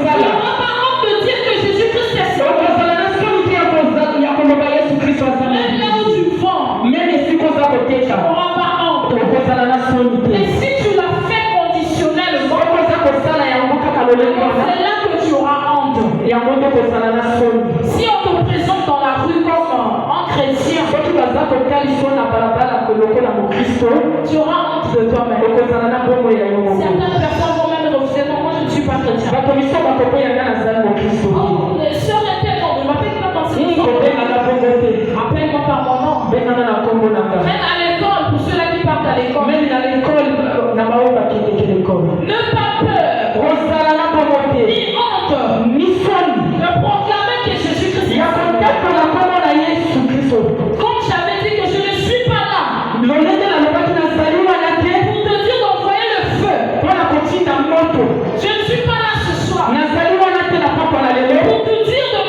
pas honte de dire que Jésus-Christ est sauvé. Même là où tu vends, tu n'auras pas honte. Et si tu l'as fait conditionnellement, c'est là que tu auras honte. Si on te présente dans la rue comme un chrétien, tu auras honte de toi-même. Certaines personnes vont même refuser. Non, moi je ne suis pas chrétien. Oh, les sœurs étaient bon, ne m'appelle pas dans ce nom. Appelle-moi par mon nom. Même à l'école, pour ceux-là qui partent à l'école. N'aie pas peur. Ni honte. De proclamer que Jésus-Christ est sauvé. Comme j'avais dit que je ne suis pas là. Pour te dire d'envoyer le feu. Je ne suis pas là ce soir. Pour te dire de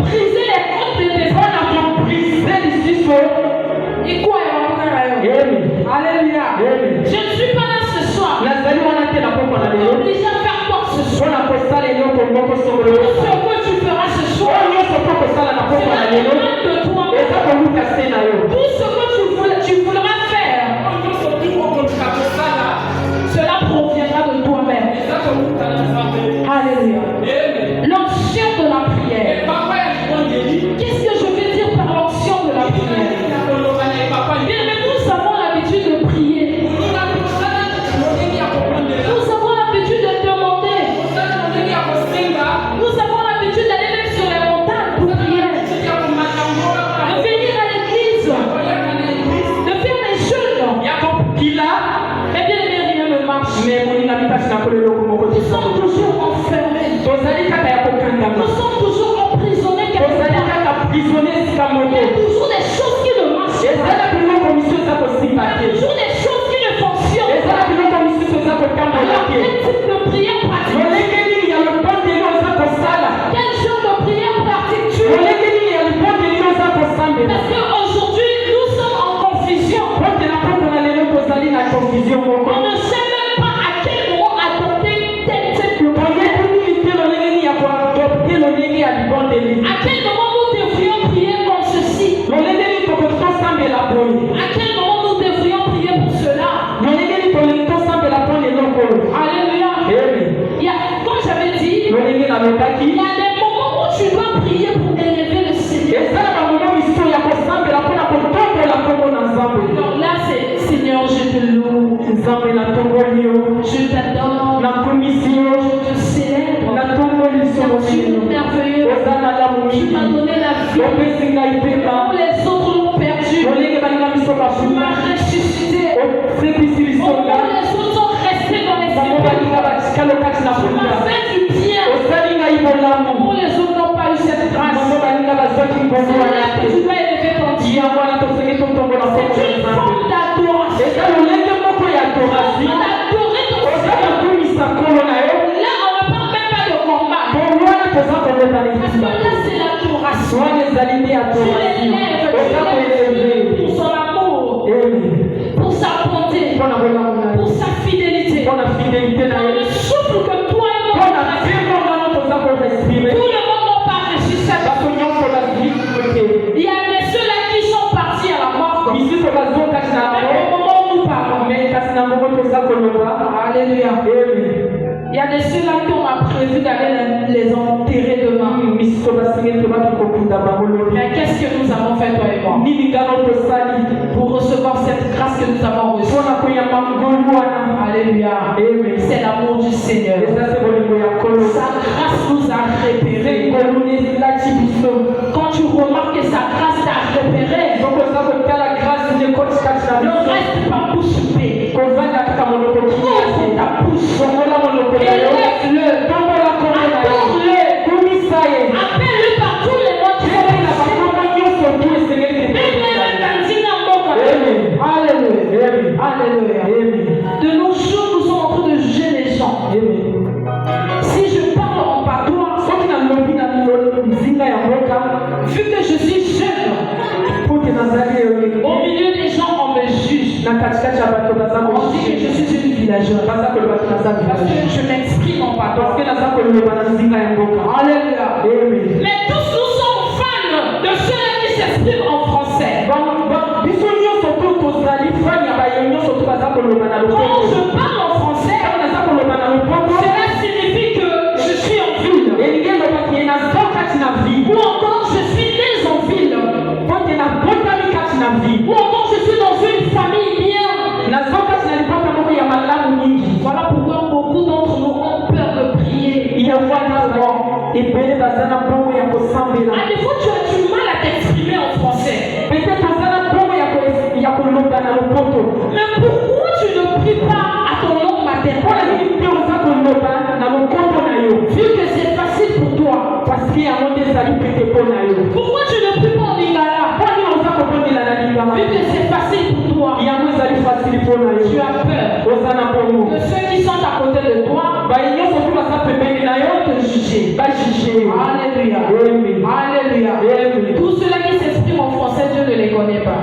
briser les côtes de tes et quoi Alléluia. Je ne suis pas là ce soir. Obligé à faire quoi ce soir. Tout ce que tu feras ce soir, c'est la demande de toi-même. Tout ce que tu voudras faire, cela proviendra de toi-même. Alléluia. L'onction de la prière. Qu'est-ce que je veux dire par l'onction de la prière? Bien, mais nous avons l'habitude de prier. Nous avons l'habitude de demander. Nous avons l'habitude d'aller même sur les montagnes pour prier. De venir à l'église. De faire des jeûnes. Mais bien, rien ne marche. Nous sommes toujours enfermés. Nous sommes toujours emprisonnés. Il y a toujours des choses qui ne marchent pas. Il y a toujours des choses qui ne fonctionnent pas. Alors, quel type de prière pratique-tu? Quel genre de prière pratique-tu? Parce qu'aujourd'hui, nous sommes en confusion. On ne sait même pas à quel moment adopter tel type de prière. À quel moment nous devrions prier comme ceci? À quel moment nous devrions prier pour cela? Alléluia. Comme j'avais dit, il y a des moments où tu dois prier pour élever le Seigneur. Alors là, c'est Seigneur, je te loue. Je t'adore. Je te célèbre. Tu es merveilleux. Tu m'as donné la vie. Où les autres l'ont perdu. Tu m'as ressuscité. Où les autres sont restés dans les séquelles. Tu m'as fait du bien. Où les autres n'ont pas eu cette grâce. Tu dois élever ton Dieu. C'est une forme d'adoration. On va adorer ton Seigneur. Là, on ne parle même pas de combat. Parce que là, c'est l'adoration. Tu l'élèves pour son amour, pour sa bonté, pour sa fidélité. Dans le souffle que toi et moi avons respiré. Tout le monde n'a pas reçu cette vie. Il y a des ceux-là qui sont partis à la mort. Même au moment où nous parlons. Alléluia. Il y a des ceux-là qui ont prévu d'aller les enterrer demain. Mais qu'est-ce que nous avons fait, toi et moi, pour recevoir cette grâce que nous avons reçue? Alléluia. C'est l'amour du Seigneur. Sa grâce nous a repérés. Quand tu remarques que sa grâce t'a repéré, ne reste pas bouche bée. Ouvre ta bouche. Élève-le. Adore-le. Appelle-le par tous les mots du Alléluia. De nos jours, nous sommes en train de juger les gens. Si je parle en patois, vu que je suis jeune, au milieu des gens, on me juge. On dit que je suis une villageois. Parce que je m'exprime en patois. Alléluia. Mais tous nous sommes fans de ceux qui s'expriment en français. Quand je parle en français, cela signifie que je suis en ville. Ou encore je suis né en ville. Ou encore je suis dans une famille bien. Voilà pourquoi beaucoup d'entre nous ont peur de prier. À des fois tu as du mal à t'exprimer en français. Mais pourquoi tu ne pries pas à ton langue maternelle? Vu que c'est facile pour toi. Pourquoi tu ne pries pas en lingala? Vu que c'est facile pour toi. Tu as peur que ceux qui sont à côté de toi te juger. Alléluia. Alléluia. Tous ceux-là qui s'expriment en français, Dieu ne les connaît pas.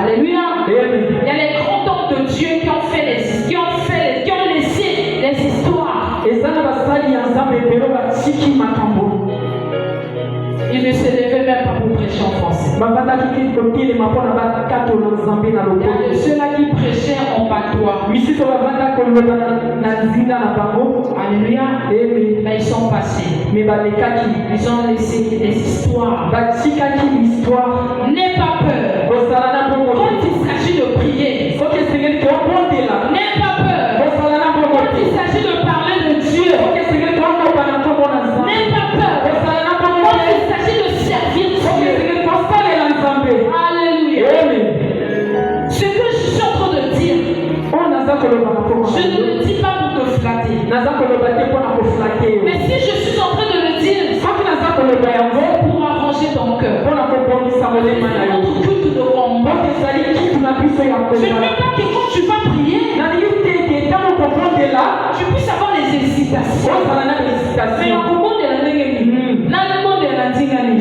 Alléluia. Il y a les grands hommes de Dieu qui ont laissé les histoires. Ils ne se levaient même pas pour prêcher en français. Il y a de ceux-là qui prêchaient en patois. Alléluia. Mais ils sont passés. Ils ont laissé des histoires. N'aie pas peur. Quand il s'agit de prier, n'aie pas peur. Quand il s'agit de parler de Dieu, n'aie pas peur. Quand il s'agit de servir Dieu. Alléluia. Ce que je suis en train de dire, je ne le dis pas pour te flatter. Mais si je suis en train de le dire, c'est pour arranger ton cœur. C'est notre culte de combat. Je ne veux pas que quand tu vas prier, tu puisses avoir des hésitations.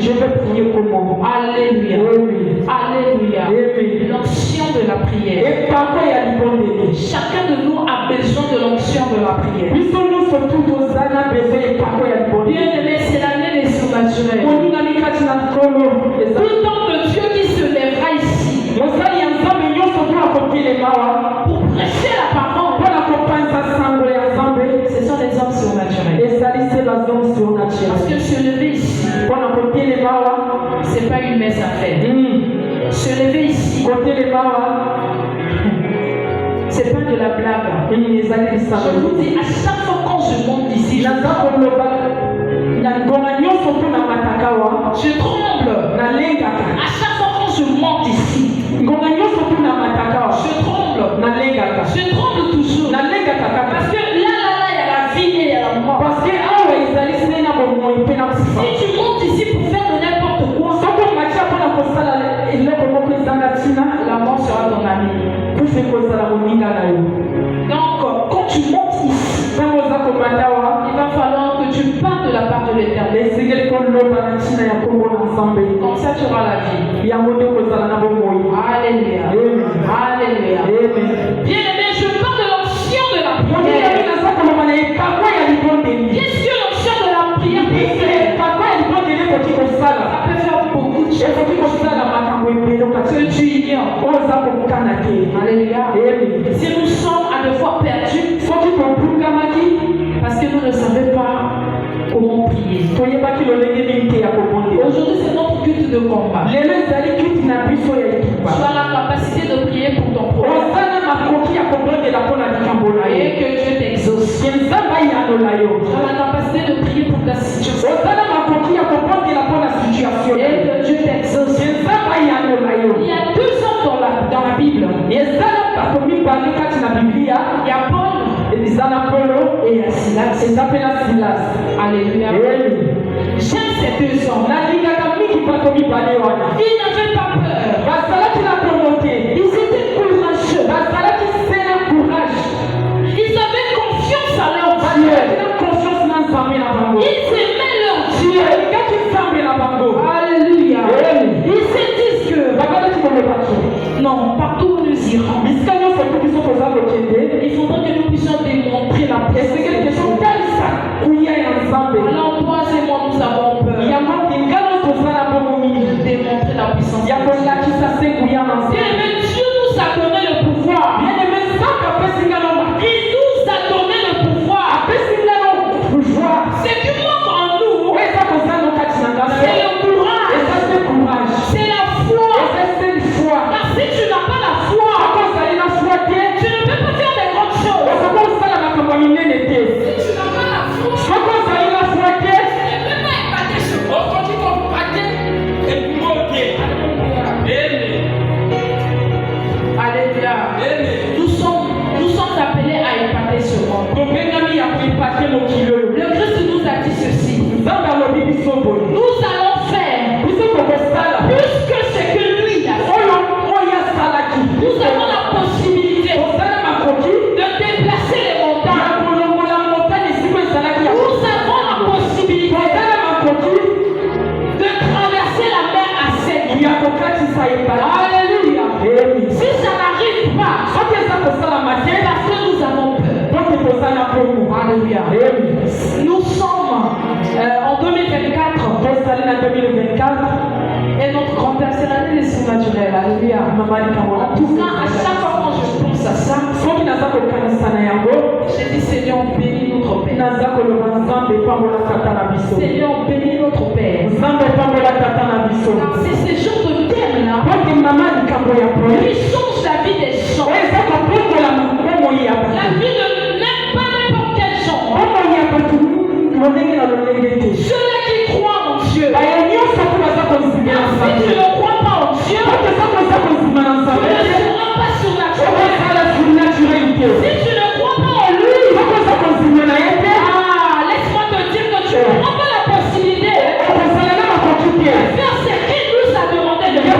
Je vais prier comment? Alléluia. Alléluia. L'onction de la prière. Chacun de nous a besoin de l'onction de la prière. Bien aimé, c'est l'année des surnaturels. Tout homme de Dieu qui se lèvera ici pour prêcher la parole, ce sont des hommes surnaturels. Parce que se lever ici, c'est pas une messe à faire. Se lever ici, c'est pas de la blague. Je vous dis, à chaque fois quand je monte ici, je tremble. À chaque fois quand je monte ici, je tremble. Je tremble toujours. Parce que là, il y a la vie et il y a la mort. Si tu montes ici pour faire de n'importe quoi, la mort sera ton ami. Donc, quand tu montes ici, il va falloir que tu parles de la part de l'Éternel. Comme ça, tu auras la vie. Alléluia. Alléluia. Bien aimé, je parle de l'onction de la prière. Qu'est-ce que l'onction de la prière peut faire? Ça peut faire beaucoup de choses que tu ignores. Alléluia. Si nous sommes à deux fois perdus, parce que nous ne savons pas comment prier. Aujourd'hui, c'est notre culte de combat. Tu as la capacité de prier pour ton prochain. Et que Dieu t'exauce. Tu as la capacité de prier pour ta situation. Et que Dieu t'exauce. Il y a deux hommes dans la Bible. Il y a Paul et il y a Silas. Alléluia. J'aime ces deux hommes. Ils n'avaient pas peur. Ils étaient courageux. Ils avaient confiance à leur Dieu. Ils aimaient leur Dieu. Alléluia. Ils se disent que non, partout où nous irons, 2024. Et notre grand-père, c'est l'année des surnaturels. Alléluia. En tout cas, à chaque fois quand je pense à ça, je dis Seigneur, bénis notre Père. Seigneur, bénis notre Père. Car c'est ce genre de thème-là qui change la vie des gens. La vie de même pas n'importe quel genre. Ceux-là qui croient en Dieu. Car si tu ne crois pas en Dieu, tu ne seras pas surnaturel. Si tu ne crois pas en lui, laisse-moi te dire que tu n'auras pas la possibilité de faire ce qu'il nous a demandé de faire.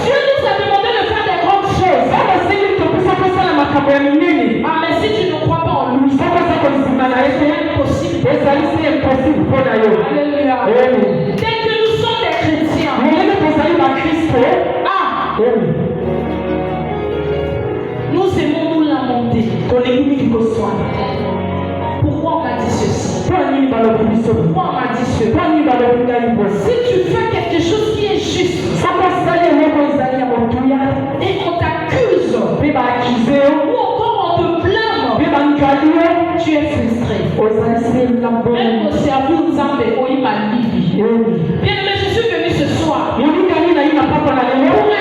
Dieu nous a demandé de faire des grandes choses. Ah, mais si tu ne crois pas en lui, c'est impossible. Alléluia. Dès que nous sommes des chrétiens, nous aimons nous lamenter. Pourquoi on m'a dit ceci? Pourquoi on m'a dit cela? Si tu fais quelque chose qui est juste et on t'accuse ou encore on te blâme, tu es frustré. Même au cerveau nous a fait bien aimé, je suis venu ce soir pour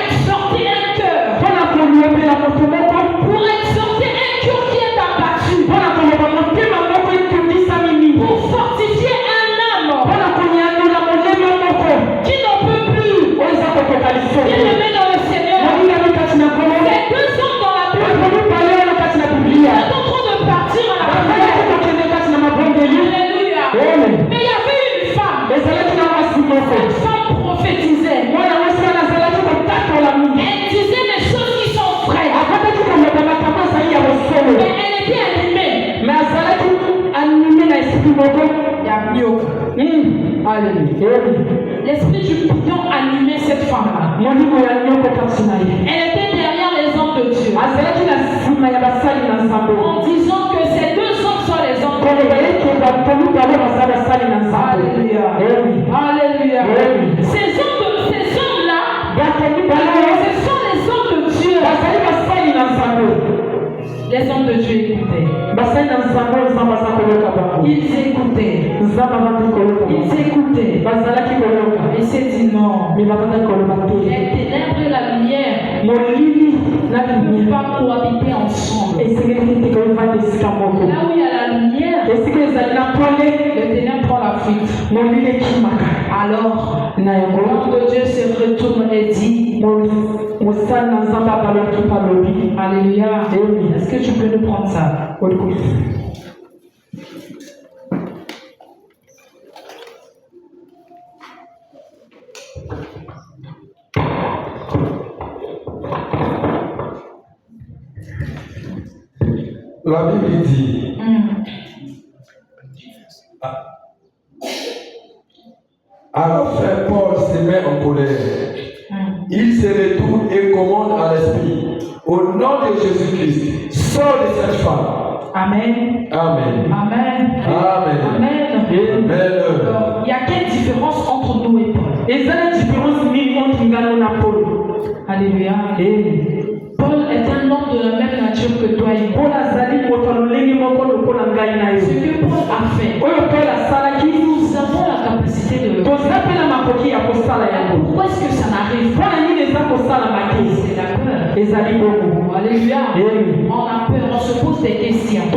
exhorter un cœur, pour exhorter un cœur qui est abattu, pour fortifier un âme qui n'en peut plus. Bien aimé dans le Seigneur, ces deux hommes dans la Bible sont en train de partir à la prière. Alléluia. Mais il y avait une femme. Cette femme prophétisait. Elle disait des choses qui sont vraies. Mais elle était animée. L'esprit du bouillon animait cette femme-là. Elle était derrière les hommes de Dieu. En disant que ces deux hommes sont les hommes de Dieu. Alléluia. Alléluia. Ces hommes-là, ce sont les hommes de Dieu. Les hommes de Dieu écoutaient. Ils écoutaient. Et c'est dit non. Les ténèbres et la lumière ne peuvent pas cohabiter ensemble. Là où il y a la lumière, le ténèbre prend la fuite. Alors, l'homme de Dieu se retourne et dit Alléluia. Est-ce que tu peux nous prendre ça? La Bible dit alors frère Paul se met en colère. Il se retourne et commande à l'esprit, au nom de Jésus-Christ, sors de cette femme. Amen. Amen. Amen. Amen. Amen. Amen. Alors, il y a quelle différence entre nous et Paul? Alléluia. Paul est un homme de la même nature que toi et moi. Ce que Paul a fait, nous avons la capacité de le faire. Pourquoi est-ce que ça n'arrive pas? C'est la peur. Alléluia. On a peur, on se pose des questions. Est-ce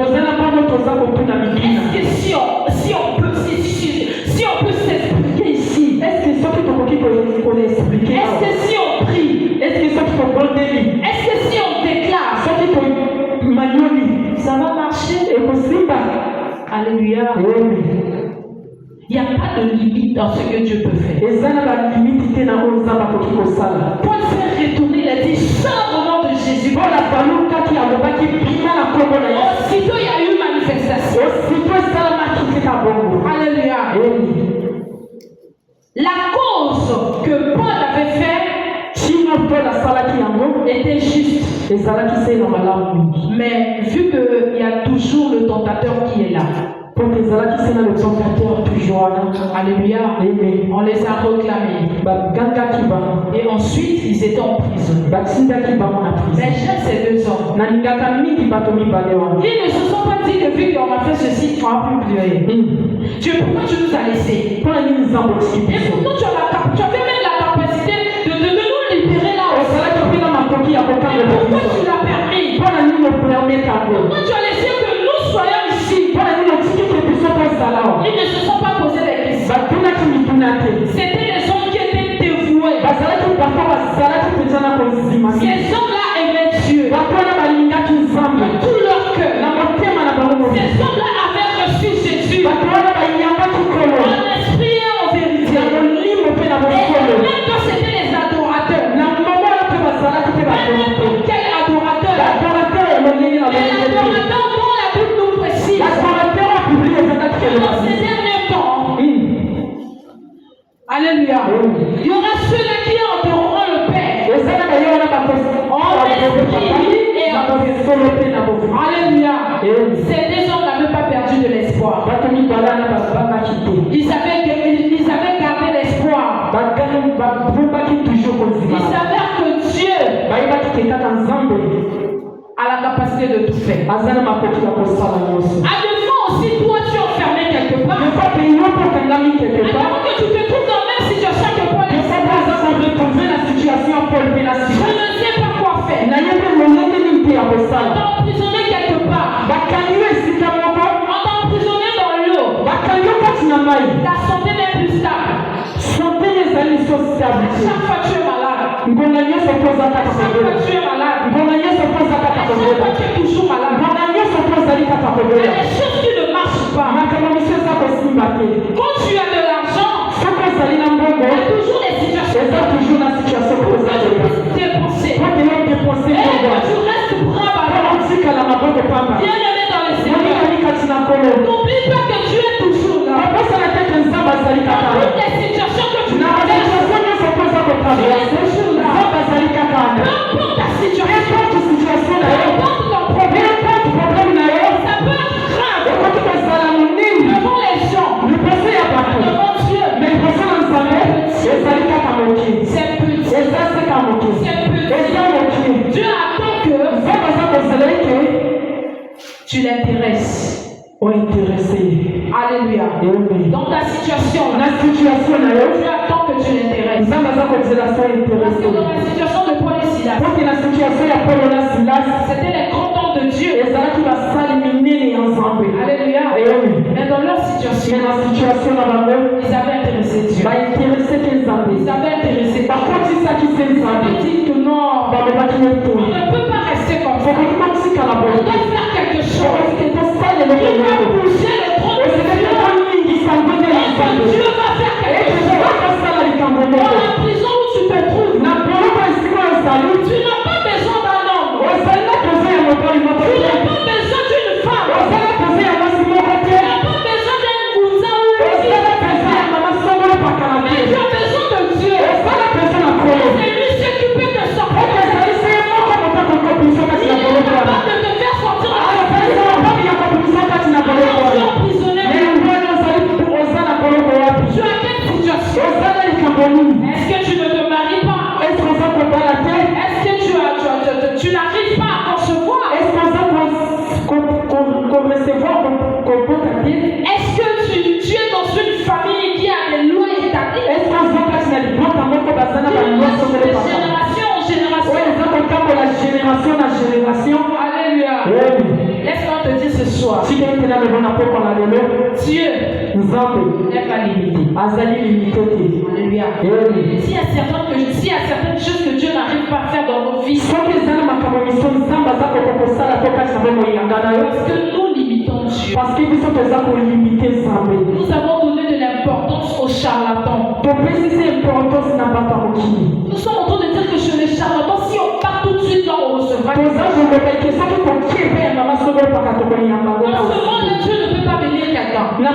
que si on peut s'expliquer ici? Est-ce que si on prie? Est-ce que si on déclare? Ça va marcher? Alléluia. Il n'y a pas de limite dans ce que Dieu peut faire. Paul fait retourner, il a dit sors au nom de Jésus. Aussitôt il y a eu manifestation. Alléluia. La cause que Paul avait fait était juste. Mais vu qu'il y a toujours le tentateur qui est là, Alléluia. On les a réclamés. Et ensuite, ils étaient emprisonnés. Mais j'aime ces deux hommes. Ils ne se sont pas dit que vu qu'on a fait ceci, on va plus pleurer. Dieu, pourquoi tu nous as laissés? Et pourtant, tu as même la capacité de nous libérer là. Pourquoi tu l'as permis? Pourquoi tu as laissé que nous soyons ici? Ils ne se sont pas posés des questions. C'était des hommes qui étaient dévoués. Ces hommes-là aimaient Dieu de tout leur cœur. Ces hommes-là avaient reçu Jésus en esprit et en vérité. Et même quand c'était les adorateurs, même quel adorateur? L'adorateur dont la Bible nous précise que dans ces derniers temps, alléluia, il y aura ceux-là qui adoreront le Père en esprit et en vérité. Alléluia. Ces deux hommes n'avaient pas perdu de l'espoir. Ils avaient gardé l'espoir. Ils savaient que Dieu a la capacité de tout faire. À des fois aussi, toi, tu es enfermé quelque part. Avant que tu te trouves dans la même situation que Paul. Je ne sais pas quoi faire. On t'a emprisonné quelque part. On t'a emprisonné dans l'eau. Ta santé n'est plus stable. Chaque fois tu es malade. Chaque fois tu es malade. Chaque fois tu es toujours malade. Il y a des choses qui ne marchent pas. Quand tu as de l'argent, il y a toujours des situations pour dépenser. Et quand tu restes bras ballants, bien aimé dans le Seigneur, n'oublie pas que Dieu est toujours là. Dans toutes les situations que tu traverses, Dieu est toujours là. Peu importe ta situation, peu importe ton problème, ça peut être grave devant les gens, devant Dieu. C'est petit. Dieu attend que tu l'intéresses. Alléluia. Dans ta situation, Dieu attend que tu l'intéresses. Parce que dans la situation de Paul et Silas, c'était les grands hommes de Dieu. Alléluia. Mais dans leur situation, ils avaient intéressé Dieu. Ils avaient intéressé Dieu. Ils avaient dit que non, on ne peut pas rester comme ça. On doit faire quelque chose. Il va bouger le trône de Dieu. Dieu va faire quelque chose. Dans la prison où tu te trouves, tu n'as pas besoin d'un homme. Tu n'as pas besoin d'une femme. Tu n'as pas besoin d'un cousin ou une fille. Mais tu as besoin de Dieu. C'est lui seul qui peut te sortir. Il est capable de te faire sortir. Emprisonné. Tu as quelle situation? Est-ce que tu ne te maries pas? Est-ce que tu n'arrives pas à concevoir? Est-ce que tu es dans une famille qui a des lois établies? De génération en génération. Alléluia. Laisse-moi te dire ce soir. Dieu n'est pas limité. Alléluia. S'il y a certaines choses que Dieu n'arrive pas à faire dans nos vies, parce que nous limitons Dieu. Nous avons donné de l'importance aux charlatans. Nous sommes en train de dire que chez les charlatans, si on part tout de suite là, on recevra. Dans ce monde-là, Dieu ne peut pas bénir quelqu'un. Dans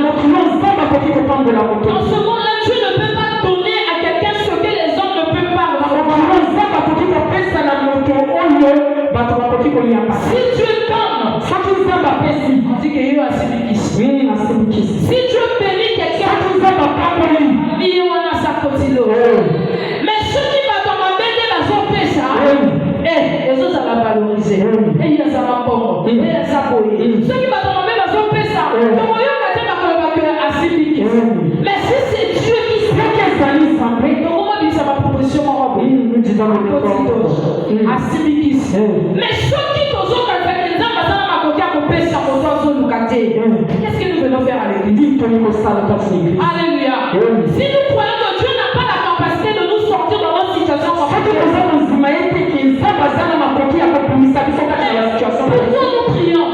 ce monde-là, Dieu ne peut pas donner à quelqu'un ce que les hommes ne peuvent pas recevoir. Si Dieu donne, on dit qu'il y a assez de Ceux qui m'attendent même à son pesa. Mais si c'est Dieu qui sait donc on va dire ça ma proposition mais ceux qui qu'est-ce que nous venons faire avec l'église? Alléluia. Si nous croyons que Dieu n'a pas la capacité de nous sortir dans notre situation, pourquoi nous prions?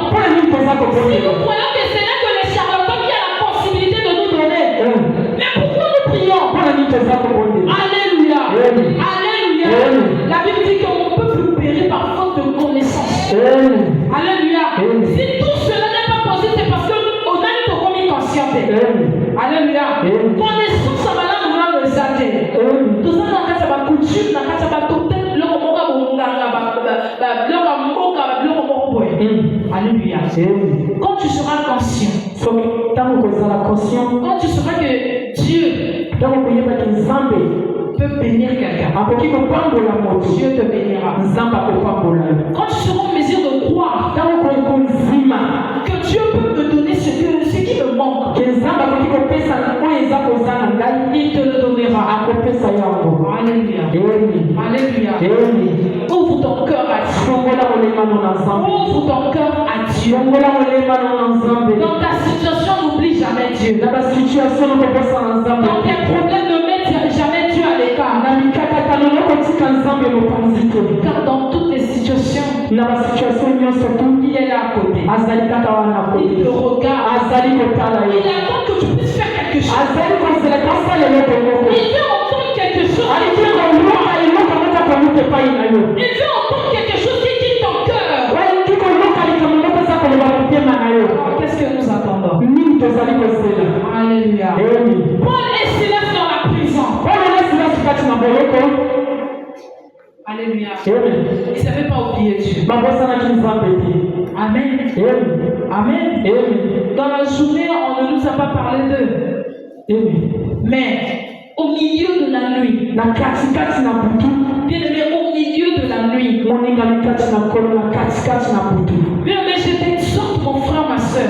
Si nous croyons que ce n'est que les charlatans qui ont la possibilité de nous donner, mais pourquoi nous prions? Alléluia. Alléluia. La Bible dit qu'on ne peut plus périr par faute de connaissance. Alléluia. Si tout cela n'est pas possible, c'est parce que on a une commis consciente. Alléluia. Connaissance, ça va là, nous allons le savoir. Tout ça, dans la coutume, dans la totem, le Alléluia. Quand tu seras conscient, quand tu sauras que Dieu peut bénir quelqu'un, Dieu te bénira. Quand tu seras en mesure de croire que Dieu peut me donner ce qui me manque, il te le donnera. Alléluia. Alléluia. Ouvre ton cœur à Dieu. Ouvre ton cœur à Dieu. Dans ta situation, n'oublie jamais Dieu. Dans tes problèmes, ne mets jamais Dieu à l'écart. Car dans toutes les situations, il est là à côté. Il te regarde. Il attend que tu puisses faire quelque chose. Il veut entendre quelque chose. Il veut entendre quelque chose qui quitte ton cœur. Qu'est-ce que nous attendons? Alléluia. Paul et Silas dans la prison. Alléluia. Ils ne savaient pas oublier Dieu. Amen. Amen. Dans la journée, on ne nous a pas parlé d'eux. Mais au milieu de la nuit, bien aimé, au milieu de la nuit, bien aimé, je t'exhorte, mon frère, ma soeur,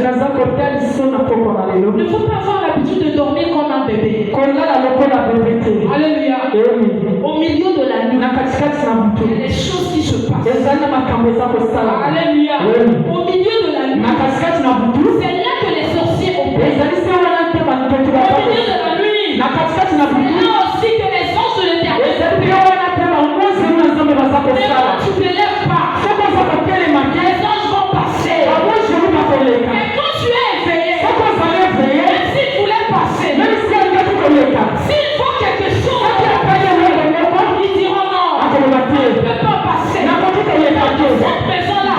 ne faut pas avoir l'habitude de dormir comme un bébé. Alléluia. Au milieu de la nuit, il y a des choses qui se passent. Alléluia. Au milieu de la nuit, c'est là que les sorciers opèrent. Au milieu de la nuit, c'est là aussi que les anges de l'éternel opèrent. Mais quand tu ne te lèves pas, les anges vont passer. Mais quand tu es éveillé, même s'ils voulaient passer, s'ils font quelque chose, ils diront non, on ne peut pas passer. Dans cette maison-là,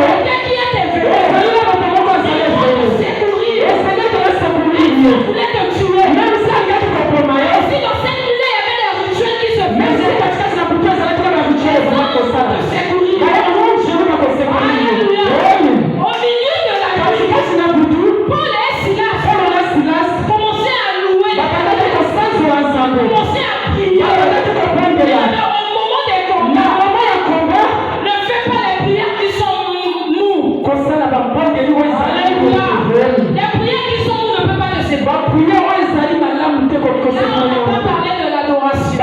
quelqu'un qui est éveillé, il faut te secourir. Il voulait te tuer. Si dans cette nuit, il y avait des rituels qui se faisaient, Alléluia. Au milieu de la nuit, Paul et Silas commençaient à louer, commençaient à prier. Au moment des combats, ne fais pas les prières qui sont mous. Alléluia. Les prières qui sont mous ne peuvent pas te séparer. Là, on n'a pas parlé de l'adoration.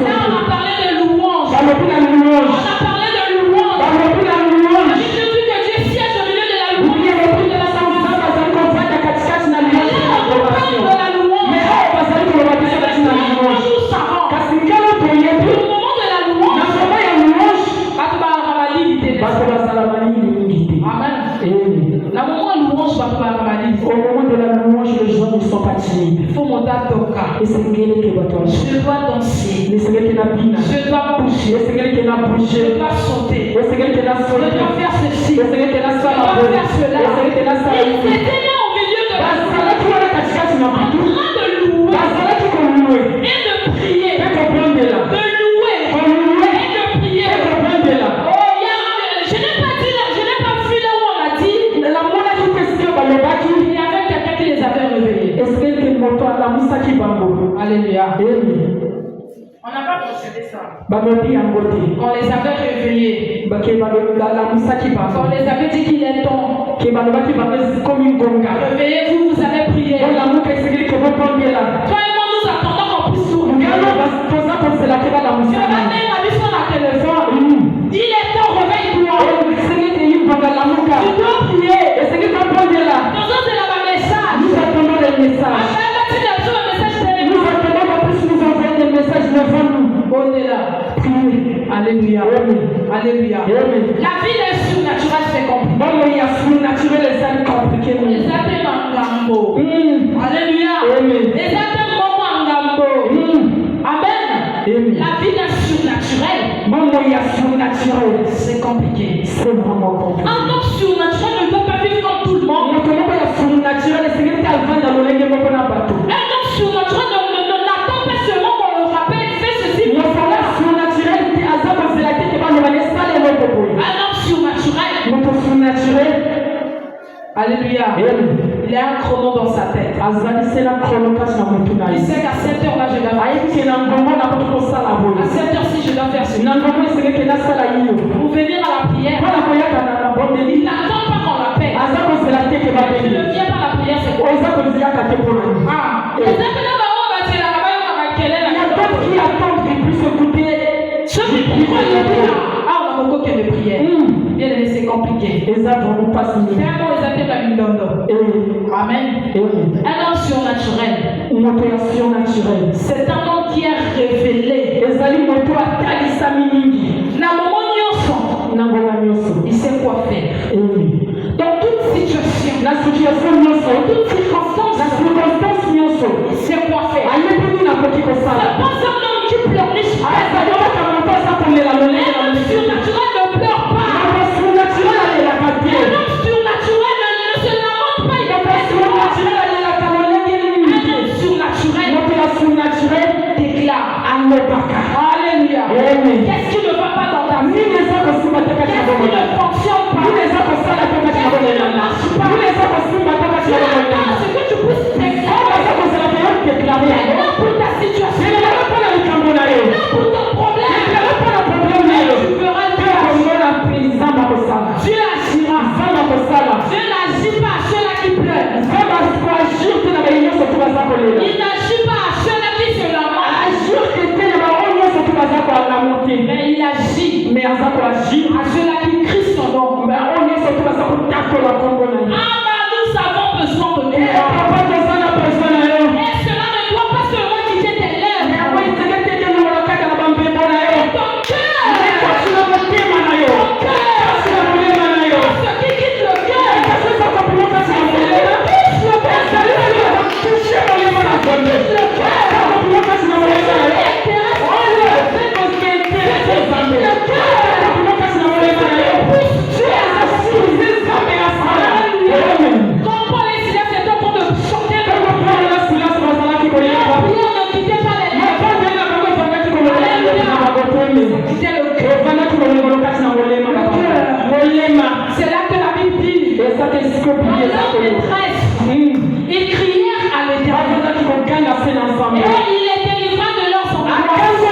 Là, on a parlé de louange. On a parlé de louange. Jésus que Dieu siège au milieu de la louange. Là, on parle de la louange. Nous savons. Au moment de la louange, Amen. La moment de louange, Au moment de la louange, les gens ne sont pas timides. il faut monter à ton cas. Et c'est Je dois danser. Je dois bouger. Je dois sauter. Je dois faire ceci. Je dois faire cela. Ils étaient là au milieu de la en train de louer et de prier. De louer et de prier. Je n'ai pas vu là où on a dit. Il y avait quelqu'un qui les avait réveillés. Alléluia. On n'a pas procédé. On les avait réveillés. On les avait dit qu'il est temps. Réveillez-vous, vous allez prier. Toi et moi, nous attendons qu'on puisse s'ouvrir. Tu vas même la mission à la téléphone. Il est temps, réveille-toi. Tu dois prier. Dans un c'est la message. Nous attendons les messages. On est là. Priez. Alléluia. Alléluia. La vie est surnaturelle, c'est compliqué. Les appels en gambo. Alléluia. Les appels en gambo. Amen. La vie est surnaturelle. C'est compliqué. C'est vraiment compliqué. Un homme surnaturel ne peut pas vivre comme tout le monde. Un homme surnaturel n'attend pas seulement qu'on le rappelle, fais ceci. Un homme surnaturel. Alléluia. Il a un chrono dans sa tête. Il sait qu'à 7 heures là je dois faire. À 7 heures ci je dois faire ceci. Pour venir à la prière, il n'attend pas qu'on l'appelle. Tu ne viens pas à la prière, c'est quoi? Bien aimé, c'est compliqué. Amen. Un homme surnaturel. C'est un homme qui est révélé. Il sait quoi faire. Dans toute situation, dans toute circonstance, il sait quoi faire. C'est pas un homme qui pleurniche. Un homme surnaturel ne pleure pas. Un homme surnaturel ne se lamente pas. Un homme surnaturel déclare. Alléluia. Qu'est-ce qui ne va pas dans ta vie? Qu'est-ce qui ne fonctionne pas? Qu'est-ce qui ne marche pas? C'est que tu puisses déclarer pour ta situation, pour ton problème. Tu feras Dieu agira. Dieu n'agit pas à ceux-là qui pleurent. Il n'agit pas à ceux-là qui se lamentent. Mais il agit à ceux-là qui crient son nom. Ah, nous avons besoin de toi. Et cela ne doit pas seulement quitter tes lèvres. Ton cœur. Ce qui quitte le cœur. C'est là que la Bible dit. Ils crièrent à l'Éternel. Et il les délivra de leurs angoisses.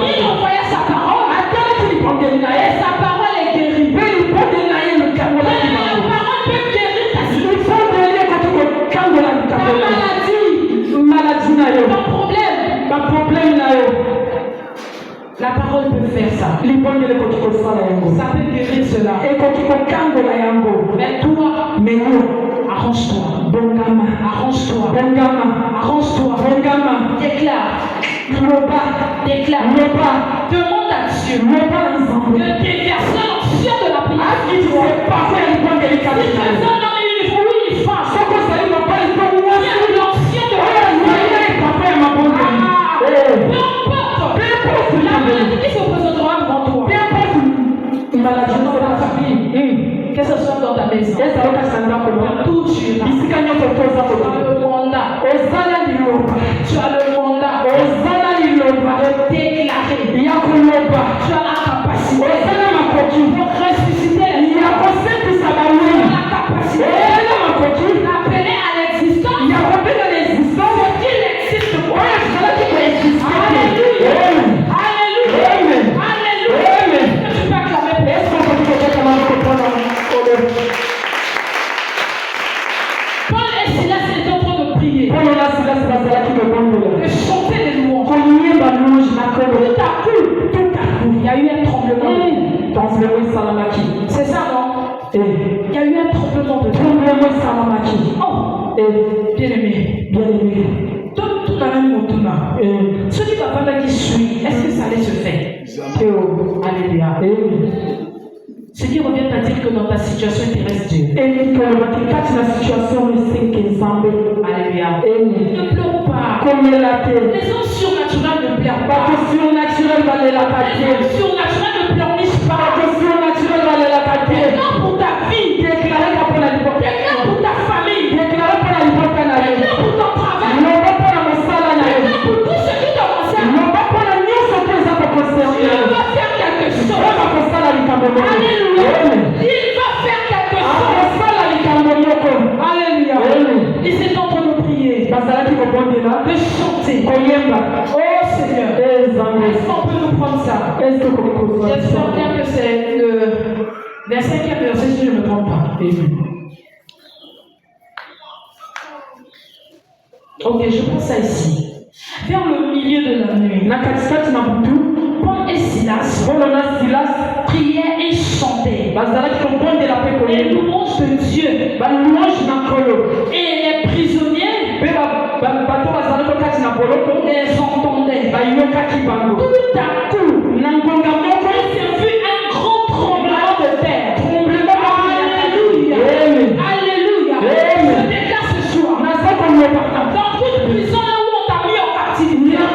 Il envoya sa parole. Et sa parole est guérie. La parole peut guérir ta situation. Ta maladie. Ton problème. La parole peut faire ça. Ça peut guérir cela. Mais toi, arrange-toi. Déclare. Demande à Dieu de déverser l'onction de la prière. Si tu es un homme, il fasse. L'onction de la peu importe la maladie qui se présentera devant toi. Peu importe dans ta famille, que ce soit dans ta maison, tout tu as le mandat. Tu as le mandat de déclarer. Tu as la capacité de ressusciter les morts. Tu as la capacité d'appeler à l'existence ce qu'il existe. Alléluia. Bien-aimé. Bien-aimé. Tout dans la monde, ce qui va pas qui suit, est-ce que ça allait se faire? Alléluia. Ce qui revient à dire que dans ta situation, il te reste Dieu. Alléluia. Ne pleure pas. Les hommes surnaturels ne pleurent pas. Les hommes surnaturels ne pleurnichent pas. Déclare pour ta vie. Déclare pour ta famille. Déclare pour ton travail. Déclare pour tout ce qui te concerne. Dieu va faire quelque chose. Alléluia. Il va faire quelque chose. Alléluia. Il s'est en train de prier. De chanter. Oh Seigneur. Est-ce qu'on peut nous prendre ça? J'espère bien que c'est le 25e verset si je ne me trompe pas. Ok, je prends ça ici. Vers le milieu de la nuit, Paul et Silas priaient et chantaient. Les louanges de Dieu. Et les prisonniers les entendaient. Tout à coup, il s'est vu un grand tremblement de terre. Alléluia. Alléluia. Je déclare ce soir. Dans toute prison là où on t'a mis en captivité. Ce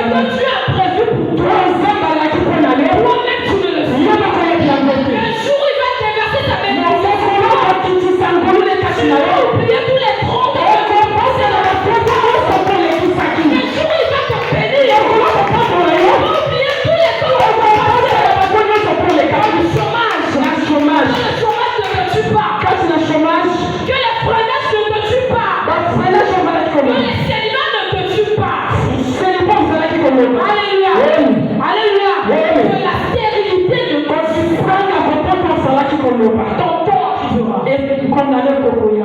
que tu as prévu pour toi, Tu vas oublier tous les troncs de ta vie. Mais Dieu, il va te bénir. Tu vas oublier tous les troncs de ta vie. Le chômage. Le chômage ne te tue pas. Que les freinages ne te tuent pas. Que les célibats ne te tuent pas. Alléluia. Alléluia. Que la stérilité ne te tue pas. Ton temps arrivera.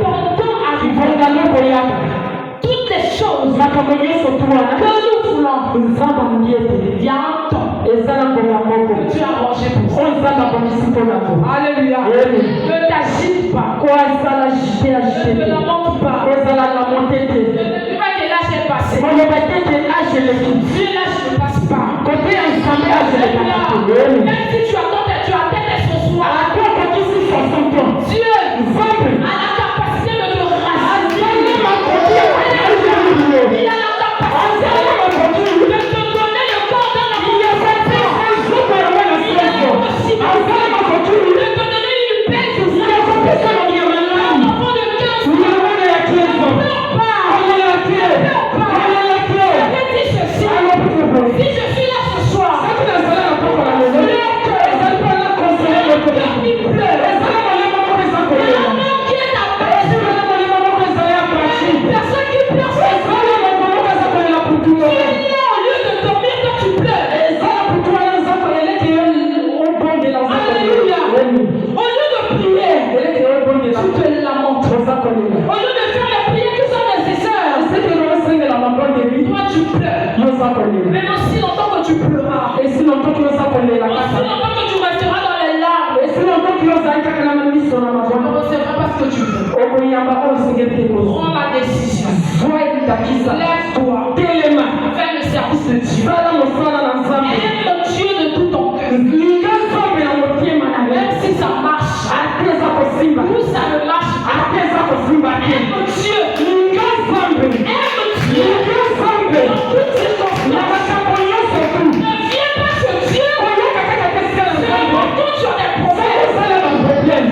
Ton temps arrivera. Toutes les choses que nous voulons, il y a un temps que tu as rangé pour ça. Alléluia. Ne t'agite pas. Ne te lamente pas. Ne pas que l'âge est passé. Dieu l'âge ne passe pas. Alléluia. Même si tu attends son soir, Dieu a la capacité de te rassasier. Il a la capacité de te donner le corps d'un enfant. Il a la possibilité de te donner une belle journée. Un enfant de 15 ans. Je vais dire ceci. Si je suis là ce soir, il pleut. Personne qui pleure. Au lieu de dormir, toi tu pleures. Alléluia. Au lieu de prier, tu te lamentes. Au lieu de faire les prières qui sont nécessaires, toi tu pleures. Même aussi longtemps que tu pleuras, aussi longtemps que tu resteras dans les larmes, tu ne recevras pas ce que tu veux. Prends la décision. Lève-toi. Fais le service de Dieu. Aime Dieu de tout ton cœur. Même si ça marche, ou ça ne marche pas. Aime Dieu. Dans toutes circonstances. Ne viens pas chez Dieu. Seulement quand tu as des problèmes. Viens pas chez Dieu.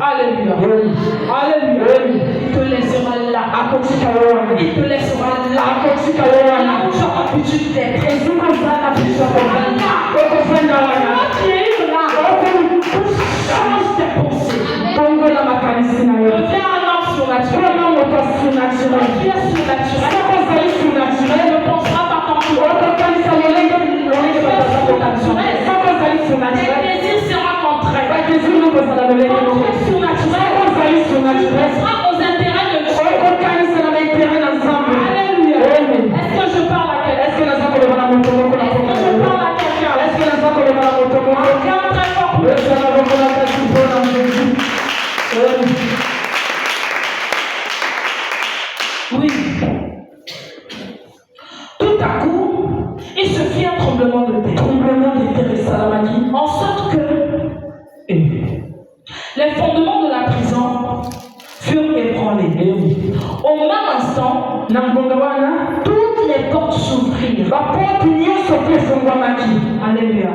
Alléluia. Alléluia. Il te laissera là. Il te laissera là. Là où tu as l'habitude d'être. Change tes pensées. Reviens à l'homme surnaturel. Reviens surnaturel. Ne pensera pas comme toi. Tes désirs seront contraires. Aux intérêts de Dieu. Alléluia. Est-ce que je parle à quelqu'un? Est-ce que je parle à quelqu'un? Regarde très fort. Oui. Tout à coup, il se fit un tremblement de terre. En sorte que les fondements de la prison furent ébranlés. Au même instant, toutes les portes s'ouvrirent. Alléluia.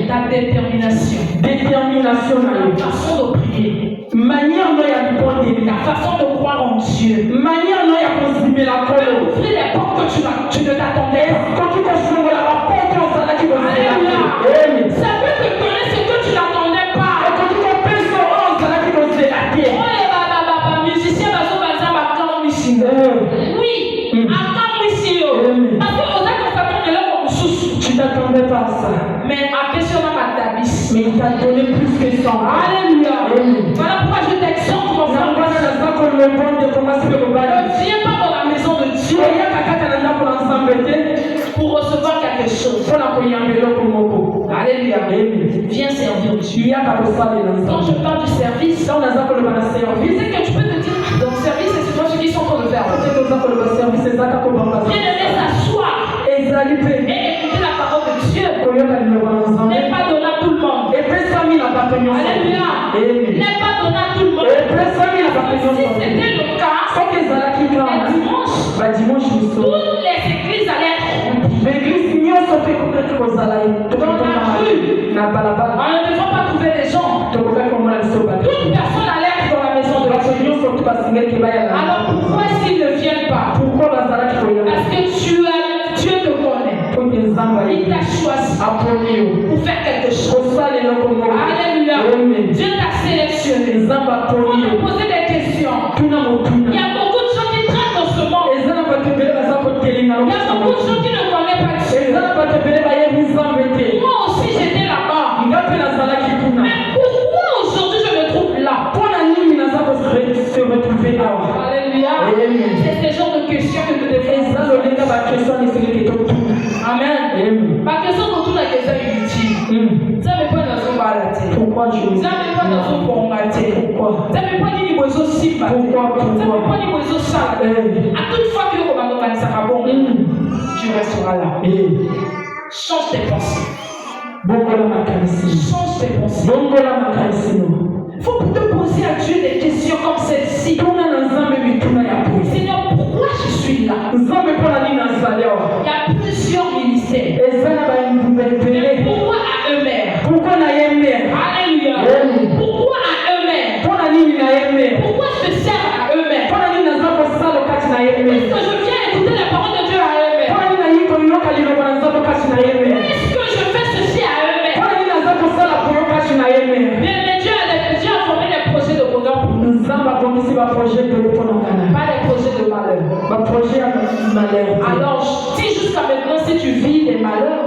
Ta détermination. Ta façon de prier. Ta façon de croire en Dieu. Ouvrir les portes que tu ne t'attendais pas. Alléluia. Ça peut te donner ce que tu n'attendais pas. Musicien, oui, parce que tu t'attendais pas à ça. mais à question de ma tabis. Mais il t'a donné plus que ça. Quand je parle du service, tu sais que tu peux te dire, donc service, c'est toi ce qu'ils sont en train de faire. Bien-aimé, s'asseoir et écouter la parole de Dieu n'est pas donné à tout le monde. Alléluia. N'est pas donné à tout le monde. Si c'était le cas, les dimanches, toutes les églises allaient être dans la rue. On ne devrait pas trouver les gens. Toute personne allait être dans la maison de Dieu. Alors pourquoi est-ce qu'ils ne viennent pas? Parce que Dieu te connaît. Il t'a choisi pour faire quelque chose. Alléluia. Dieu t'a sélectionné. On te poser des questions. Il y a beaucoup de gens qui traînent dans ce monde. Il y a beaucoup de gens qui ne connaissent pas Dieu. Moi aussi j'étais là-bas. Mais pourquoi aujourd'hui je me trouve là? Alléluia. C'est ce genre de questions que nous devons. Amen. Ma question contre la question est utile. Ça me prend dans son balaté. Pourquoi je Ça me prend dans son formaté. Pourquoi? Ça me prend ni bozo si bas. Pourquoi? Ça me prend ni bozo ça. À toute fois que le commandant va dire bon, tu resteras là. Change tes pensées. Change tes pensées. Il faut te poser à Dieu des questions comme celle-ci. Seigneur, pourquoi je suis là? Il y a plusieurs ministères. Mais pourquoi à eux-mêmes? Alléluia. Pourquoi à eux-mêmes? Pourquoi je sers à eux-mêmes? Est-ce que je viens écouter la parole de Dieu à eux-mêmes? Est-ce que je fais ceci à eux-mêmes? Bien, mais Dieu a formé des projets de bonheur pour nous. Pas des projets de malheur. Alors, si jusqu'à maintenant, si tu vis des malheurs,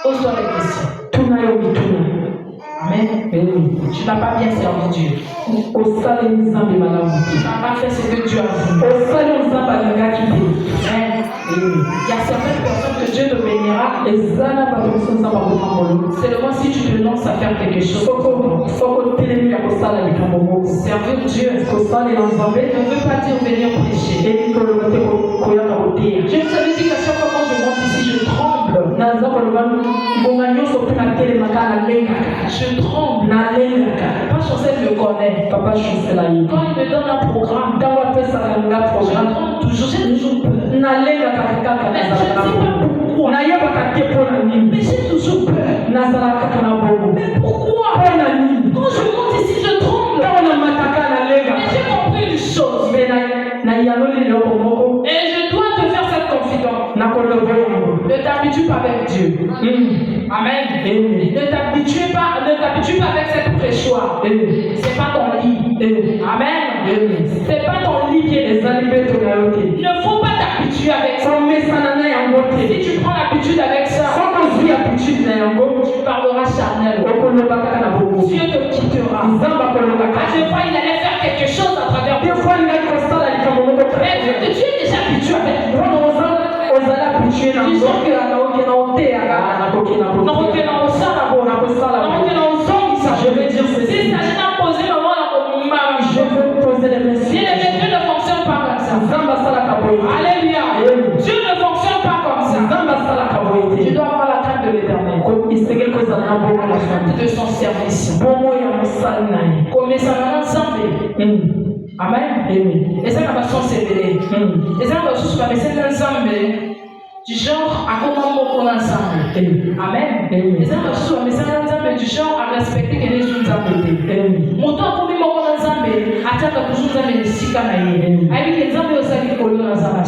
pose-toi des questions. Amen. Tu n'as pas bien servi Dieu. Tu n'as pas fait ce que Dieu a voulu. Il y a certaines personnes que Dieu te bénira. Seulement si tu te lances à faire quelque chose. Servir Dieu ne veut pas dire venir prêcher. Je vous avais dit qu'à chaque fois quand je monte ici, je tremble. Je tremble. Papa Chancel me connaît. Quand il me donne un programme, je tremble toujours. J'ai toujours peur. Mais je ne sais pas pourquoi. Mais j'ai toujours peur. Mais pourquoi? Quand je monte ici, je tremble. Mais j'ai compris une chose. Et je dois te faire cette confidence. Ne t'habitue pas avec Dieu. Amen. Ne t'habitue pas avec cette prêchoire. C'est pas ton lit. Amen. C'est pas ton lit qui est les animés. Il ne faut pas t'habituer avec ça. Si tu prends l'habitude avec ça, tu parleras charnel. Dieu te quittera. À chaque fois, il allait faire quelque chose à travers toi. Mais tu es déjà habitué avec toi. Disons que la je vais dire ceci. Si ça n'a posé le moment, je veux poser les messieurs. Dieu ne fonctionne pas comme ça. Alléluia. Dieu ne fonctionne pas comme ça. Tu dois avoir la crainte de l'éternel. La crainte de son service. Comme ça va ensemble. Amen. Et ça va s'enseveler. Et ça va s'enseveler ensemble. Du genre à comment on ensemble. Amen. Et ça va s'enseveler du genre à respecter que les gens nous mon temps pour moi ensemble. Attends que toujours les sika na yé. Avec les hommes aussi qui collent ensemble.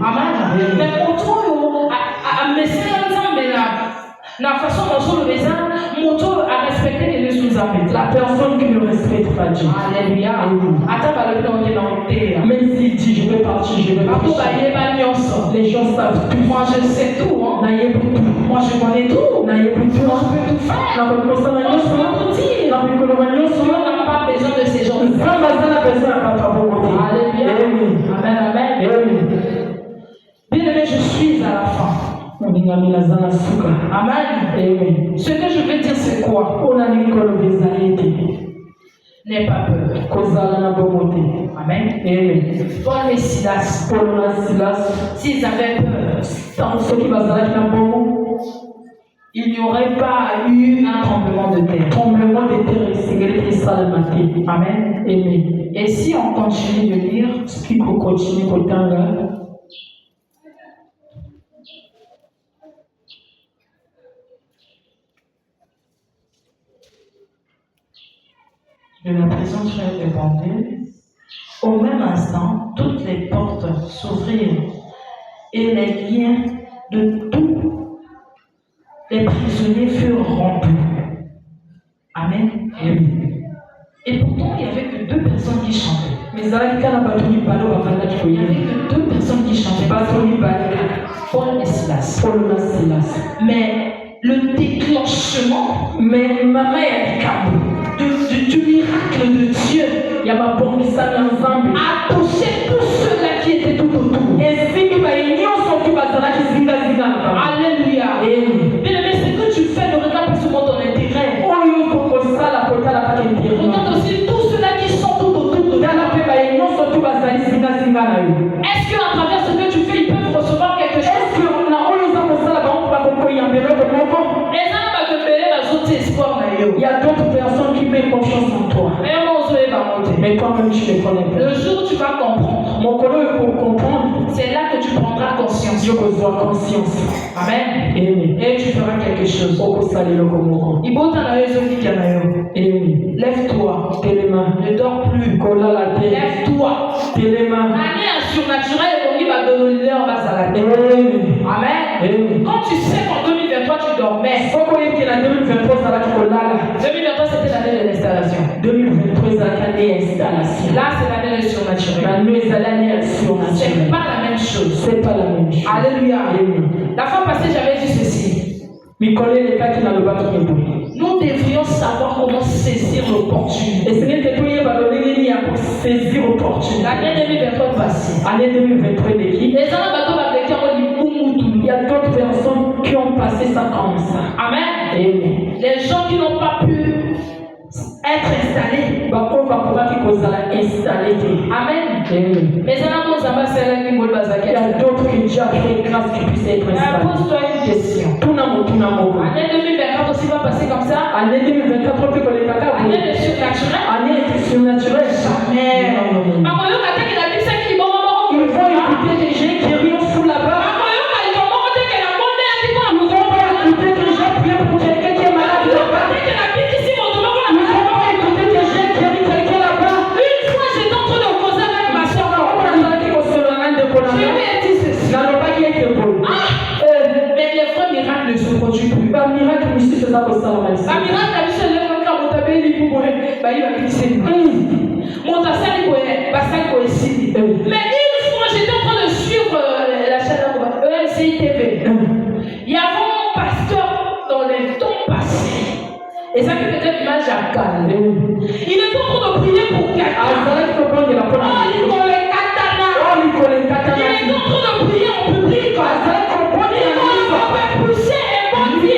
Amen. Mais mon temps à me faire ensemble là. La façon dont on le fait, mon tour à respecter les sous-appels. La personne qui ne respecte pas Dieu. Alléluia. Attends, pas le plan qui est dans le terre. Même s'il dit je vais partir, je vais partir. Les gens savent tout. Moi je sais tout. Moi je connais tout. Moi je peux tout faire. Moi je peux tout dire. On n'a pas besoin de ces gens. Alléluia. Amen. Bien aimé, je suis à la fin. Amen. Amen. Ce que je veux dire, c'est quoi? N'aie pas peur. Amen. Paul et Silas, s'ils avaient peur, il n'y aurait pas eu un tremblement de terre. Amen. Et si on continue de lire, de la prison très répandue, au même instant, toutes les portes s'ouvrirent et les liens de tous les prisonniers furent rompus. Amen. Et pourtant, il n'y avait que 2 personnes qui chantaient. Il n'y avait que 2 personnes qui chantaient. Paul et Silas. Mais le déclenchement du miracle de Dieu a touché tous ceux-là qui étaient tout autour. Alléluia. Bien-aimé, ce que tu fais ne regarde pas seulement ton intérêt. Regarde aussi tous ceux-là qui sont tout autour de toi. Est-ce qu'à travers ce que tu fais, ils peuvent recevoir quelque chose? Il y a d'autres personnes qui mettent confiance en toi. Mais toi-même, tu les connais pas. Le jour où tu vas comprendre, c'est là que tu prendras conscience. Amen. Et tu feras quelque chose. Lève-toi. Ne dors plus. Lève-toi. Année surnaturelle, on va donner l'heure, va s'arrêter. Amen. Quand tu sais qu'en 2023 tu dormais, 2023 c'était l'année de l'installation. 2023 c'est l'année d'installation. Là c'est l'année du surnaturel. C'est pas la même chose. Alléluia. La fois passée j'avais dit ceci. Nous devrions savoir comment saisir l'opportunité. L'année 2023 passée. Les gens il y a d'autres personnes qui ont passé ça comme ça. Amen. Les gens qui n'ont pas pu être installés. Amen. Mais il y a d'autres qui déjà fait grâce qui puissent être installés. Pose-toi une question. Année 2024 aussi va passer comme ça. Année 2024 année surnaturelle. Jamais. Ils vont écouter des gens qui rient sous la barre. Mais une fois j'étais en train de suivre la chaîne EMCI TV. Il y avait un pasteur dans les temps passés. Et ça qui faisait mal à Cannes. Il était en train de prier pour quelqu'un. Il est en train de prier en public. Il va pousser et bon Dieu.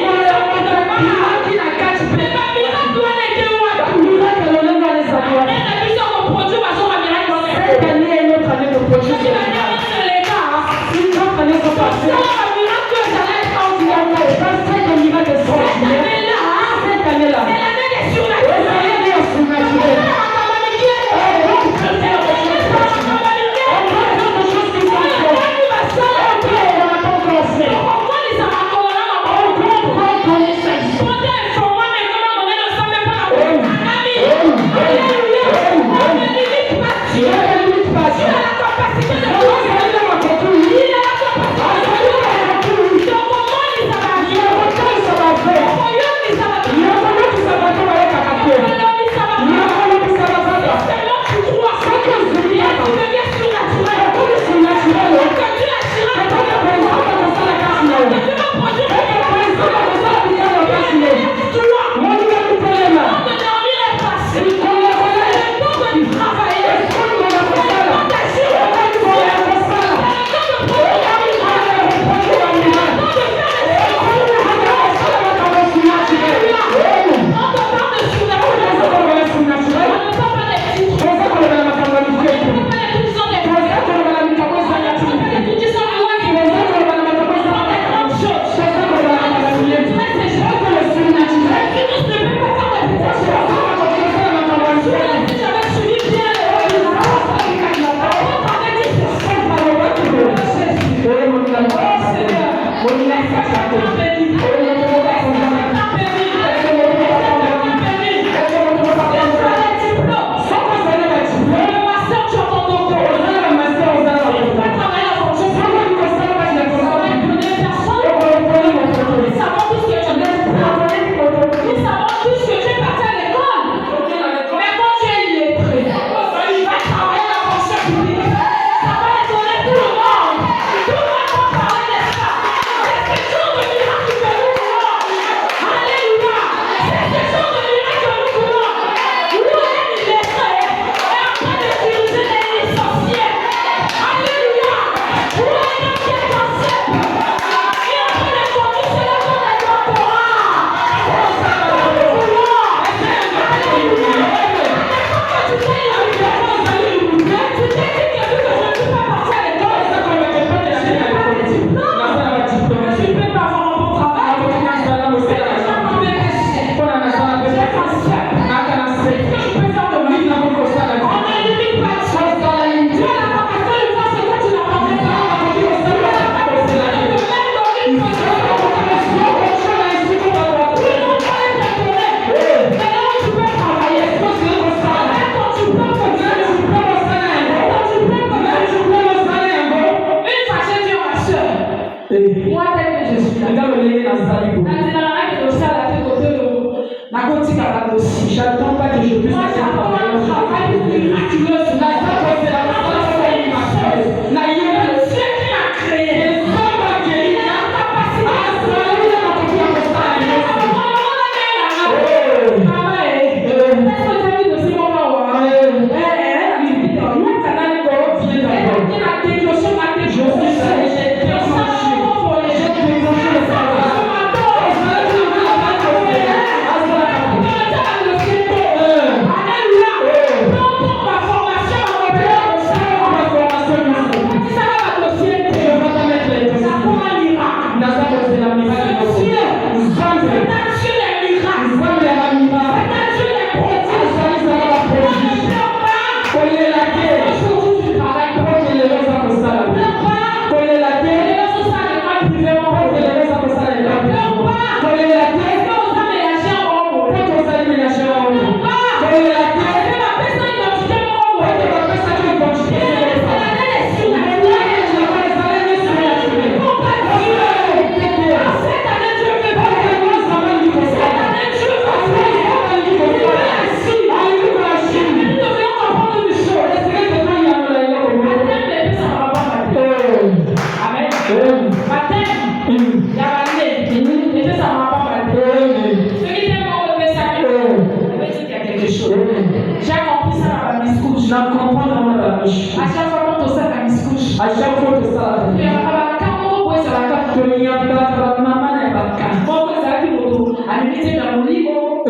Na comprendre vraiment la miche. À chaque fois quand on sait la miscouche. À chaque fois que ça Il y a un camon pour ça la carte. il y a un maman et un can. Bon, vous savez que vous avez mis dans mon livre.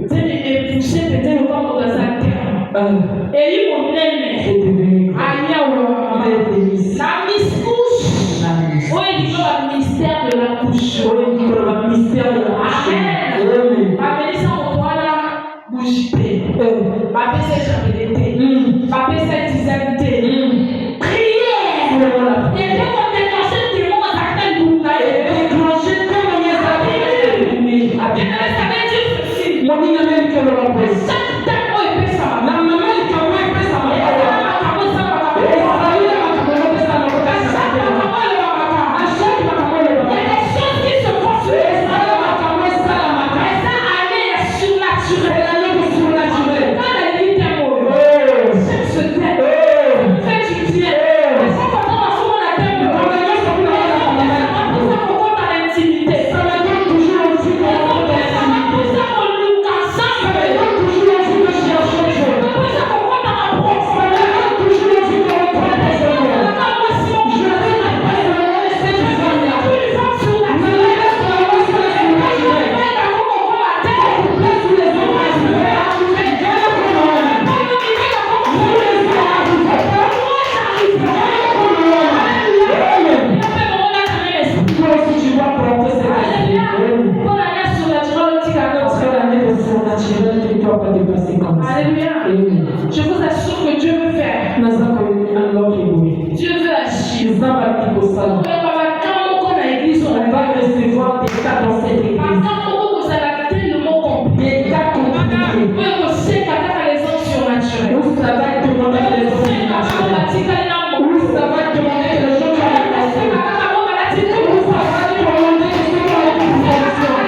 C'est touché peut-être le corps de sa terre. Et il m'a donné. La miscouche. Oui, il y a le mystère de la couche. Le mystère de la couche. Amen. Amen. Ça, on doit la bouche. Amen. C'est jamais d'été. Amen. C'est disabilité. Prière. Et quand on déclenche le démon, on s'appelle Boutaï. Déclencher comme il y a ça. Ça veut dire ceci. Mon ami, que l'on appelle. Chaque temps, on peut ça. La maman, il faut que ça va. Je vous assure que Dieu veut faire. Dieu veut agir. On va recevoir des cas dans cette église. Vous avez tellement compris. Des cas compliqués. Vous savez qu'à les hommes surnaturels. Où ça va demander les hommes surnaturels. Où ça va demander les gens qui ont la passion. Où ça va demander les gens qui ont la passion.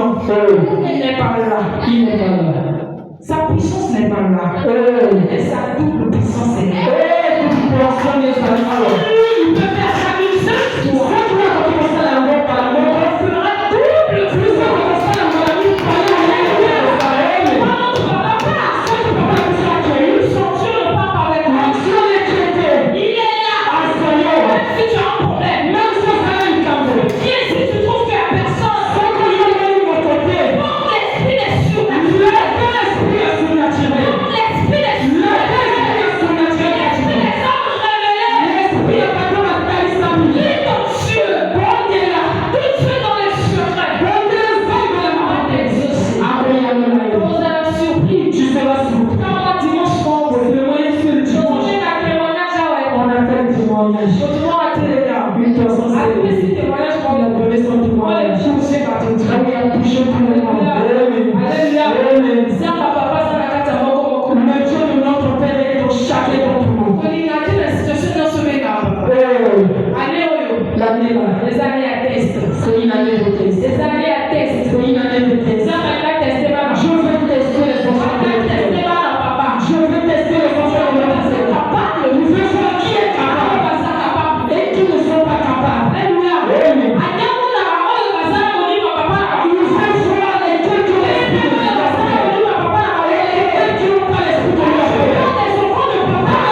Il n'est pas là. Il n'est pas là. Sa puissance n'est pas là. Et sa double puissance est là. Il peut faire sa puissance. Il fera double puissance. Son Dieu ne part pas avec moi. Il est là. Même si tu as un problème. Si tu trouves qu'il n'y a personne. L'esprit est surnaturel. Les années attestent. C'est une année de test. Les années attestent. C'est une année de test. Ça va pas tester ma Je veux tester les fonctions de tester l'autorité. ma papa. Je veux tester les fonctions de l'autorité. Capable. Nous veux voir qui est capable Pas ça capable. et qui ne sont pas capables. Alléluia. Amen. Adamu na Hawa bazana moni ma papa. Il nous fait voir lesquels qui ont l'esprit de Dieu. Et lesquels qui n'ont pas l'esprit de Dieu. Les enfants de papa.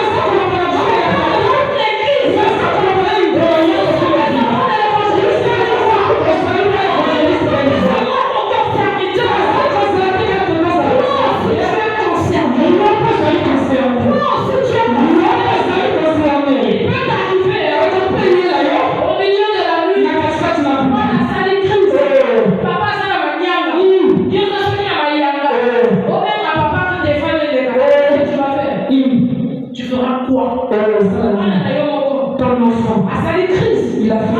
Tu feras quoi? Ton enfant, il a fait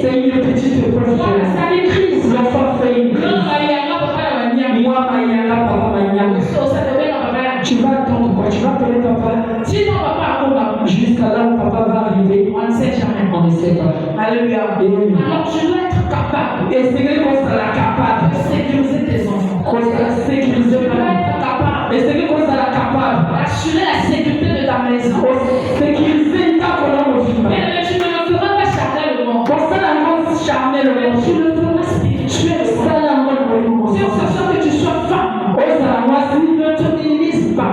c'est une petite épreuve. L'enfant fait une crise. Moi, Mayala, papa Mayala. Tu vas attendre quoi? Tu vas appeler papa jusqu'à là où papa va arriver. On ne sait jamais. On ne sait pas. Alléluia. Amen. Alors tu dois être capable Et c'est que qu'on sera capable. de sécuriser tes enfants. Qu'on sera sécurisé. Tu dois être capable Et c'est que qu'on sera capable. d'assurer la sécurité de ta maison. Sécuriser ta colonne au film. Mais tu ne le feras pas charnellement. Pour ça, la grande charnelle, Mais tu le feras spirituellement. ça, la grande C'est en sachant que tu sois femme. ne te minimise pas.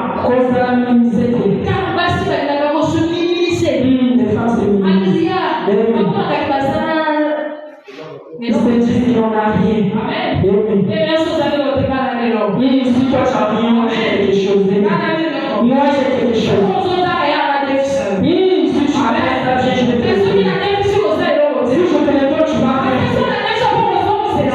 Car voici maintenant qu'on se minimise. Les femmes se minimisent. Alléluia. Comment avec bazar? Ils se disent qu'ils n'en ont rien. Amen. Amen. Et bien sûr, vous allez votre mal à l'élo. Si toi tu as rien, moi j'ai quelque chose. Moi j'ai quelque chose. Si tu as rien, je te fais. Si je te le donne, tu vas rien.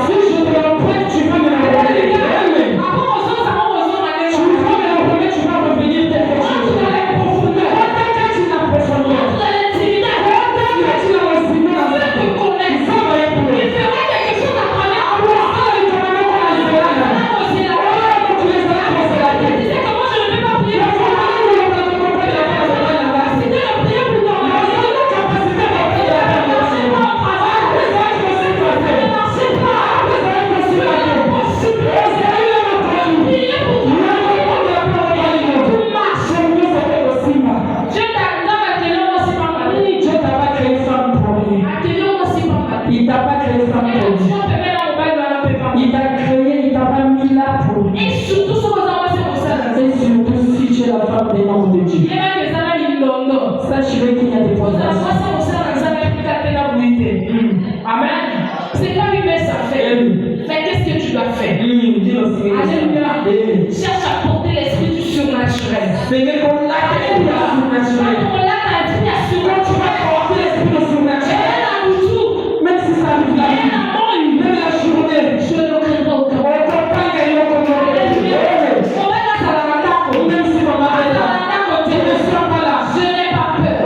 Si je te le prête, tu vas me le donner. Amen. Tu vas me le donner, tu vas revenir tel que tu es. Quand tu n'as profondeur. Quand tu n'as respiré dans cette vie. Il faut me répondre. Il t'a pas créé femme pour lui. Il t'a créé, il t'a pas mis là pour lui. Et surtout si tu es la femme des noms de Dieu. Sache qu'il y a des fondations. Amen. C'est pas lui mais ça fait. Mais qu'est-ce que tu dois faire? Alléluia. Cherche à porter l'esprit du surnaturel. C'est que qu'on l'a créé le surnaturel. Quand on l'a inspiration, Quand tu vas porter l'esprit du surnaturel, même si ça arrive la nuit, même la journée, je ne crains pas aucun. on ne peut pas gagner au combat. Même si on va être là, je ne serai pas là. Je n'ai pas peur.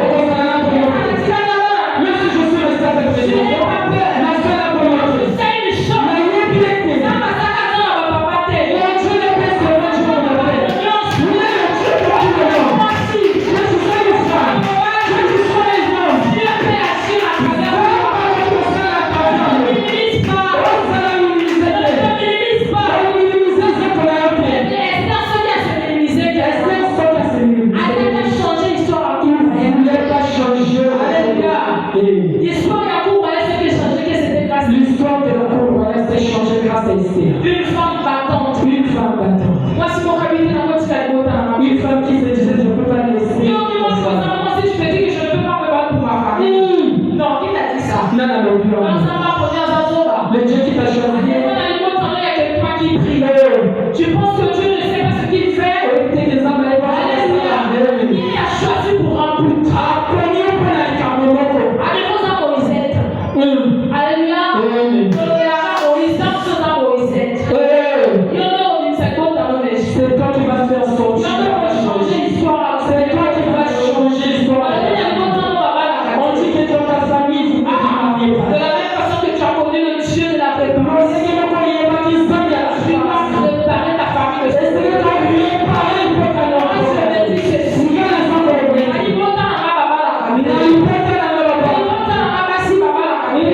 Même si je suis resté avec Je n'ai les pas peur. la seule volonté. C'est une chose. Mais il est bien que Ça va, ça va, ça va, papa, t'es. mon Dieu n'est pas ce que tu veux me faire. Il est le Dieu que tu veux me faire. Que tu sois une femme, que tu sois un homme, Dieu fait agir à travers va toi. pas que tu sois la parole. Ne minimise pas. On s'en a minimisé. Ne minimise pas. On minimisé ce qu'on a fait. Esther se dit à se minimiser. Esther sort à se minimiser. Elle a changé l'histoire. Il ne voulait pas changer. Alléluia. Et L'histoire de la cour voyait ce qui changeait, que c'était grâce à l'histoire de la cour royale s'est changée grâce à Esther. une femme battante. Une femme battante. Moi, si mon cabinet n'a pas de faire de Une femme qui se disait je ne peux pas laisser. non, si tu me dis que je ne peux pas me battre pour ma famille. Non, qui t'a dit ça? Non, non, non, non. Le Dieu qui t'a choisi. Il y a quelqu'un qui prie. Tu penses que Dieu ne sait pas ce qu'il fait? Il a choisi pour remplir. Alléluia. Moïse, dans ce temps, Moïse. Il y en a une seconde dans le méchant. C'est toi qui vas faire sortir. Il y en a qui vont changer l'histoire. C'est toi qui vas changer l'histoire. On dit que dans ta famille, vous ne vous mariez De pas. la même façon que tu as connu le Dieu de la préparation. C'est que vous ne voyez pas qui s'en vient. Tu vas préparer ta famille. Et c'est que toi, tu es pareil pour ta Moi, je noble. vais dire Jésus. Vous avez raison de le dire. Il faut t'en avoir baba la famille. Il Il faut que la noble faut t'en avoir basi baba la famille.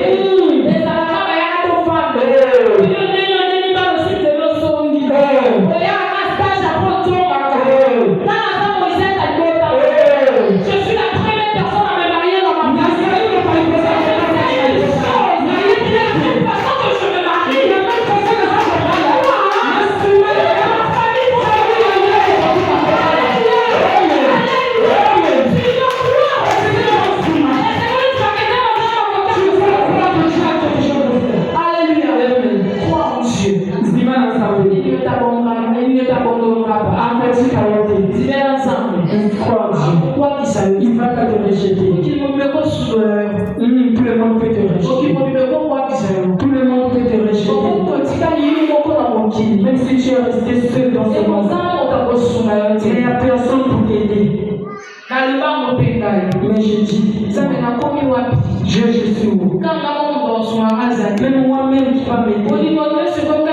Les enfants, il y a ton femme. Il y en a dans le site de l'eau songi. Il y a un stage à prendre ton baba. Là, attends, Moïse, t'as dit autant. Je suis la première personne à me marier dans ma vie. C'est une chose. Il y a une façon que je me marie. Il y a une façon que je me marie. Ma famille, pour Alléluia. Crois en Dieu. Il ne t'abandonnera pas. Dis-le ensemble. Toi qui savais. Il va pas te rejeter. Qu'il me reçoive. Tout le monde peut te Qu'il rejeter. me reçoive. Tout le monde peut te rejeter. Même si tu es resté seul dans ce monde, il n'y a personne pour t'aider. Mais je dis, Dieu, je suis où? Même moi-même qui va m'aider.